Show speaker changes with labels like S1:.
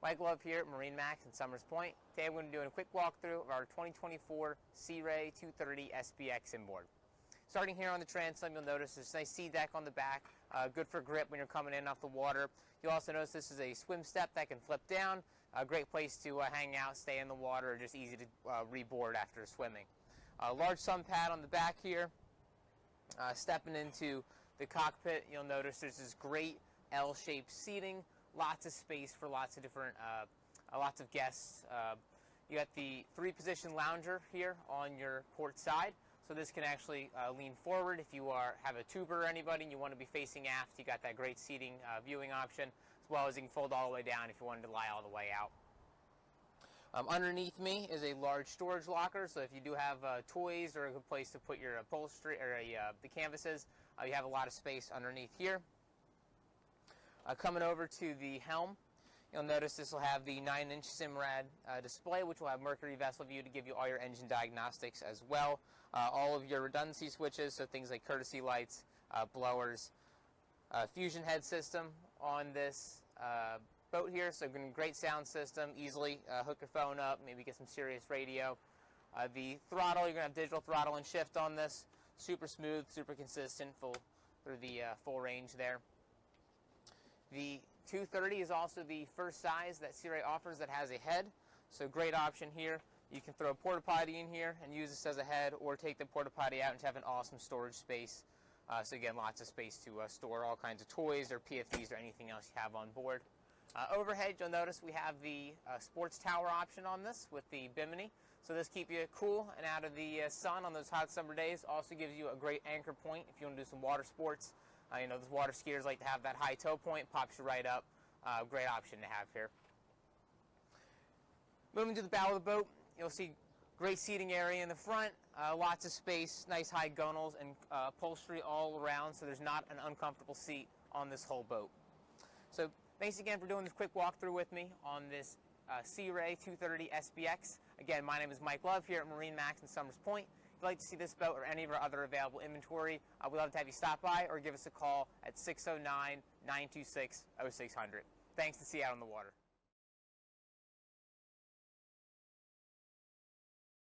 S1: Mike Love here at MarineMax Somers Point. Today I'm going to be doing a quick walkthrough of our 2024 Sea Ray 230 SPX inboard. Starting here on the transom, you'll notice there's a nice sea deck on the back, good for grip when you're coming in off the water. You'll also notice this is a swim step that can flip down, a great place to hang out, stay in the water, or just easy to reboard after swimming. A large sun pad on the back here. Stepping into the cockpit, you'll notice there's this great L-shaped seating, lots of space for lots of different, lots of guests. You got the 3-position lounger here on your port side, so this can actually lean forward if you have a tuber or anybody and you want to be facing aft. You got that great seating viewing option, as well as you can fold all the way down if you wanted to lie all the way out. Underneath me is a large storage locker, so if you do have toys or a good place to put your upholstery or the canvases, you have a lot of space underneath here. Coming over to the helm, you'll notice this will have the 9-inch SIMRAD display, which will have Mercury vessel view to give you all your engine diagnostics as well. All of your redundancy switches, so things like courtesy lights, blowers, fusion head system on this boat here, so great sound system, easily hook your phone up, maybe get some serious radio. The throttle, you're going to have digital throttle and shift on this, super smooth, super consistent through the full range there. The 230 is also the first size that Sea Ray offers that has a head, so great option here. You can throw a porta potty in here and use this as a head, or take the porta potty out and have an awesome storage space. So again, lots of space to store all kinds of toys or PFDs or anything else you have on board. Overhead, you'll notice we have the sports tower option on this with the bimini. So this keeps you cool and out of the sun on those hot summer days. Also gives you a great anchor point if you want to do some water sports. You know, those water skiers like to have that high tow point, pops you right up. Great option to have here. Moving to the bow of the boat, you'll see great seating area in the front, lots of space, nice high gunnels and upholstery all around, so there's not an uncomfortable seat on this whole boat. So thanks again for doing this quick walkthrough with me on this Sea Ray 230 SPX. Again, my name is Mike Love here at MarineMax Somers Point. If you'd like to see this boat or any of our other available inventory, we'd love to have you stop by or give us a call at 609-926-0600. Thanks, and see you out on the water.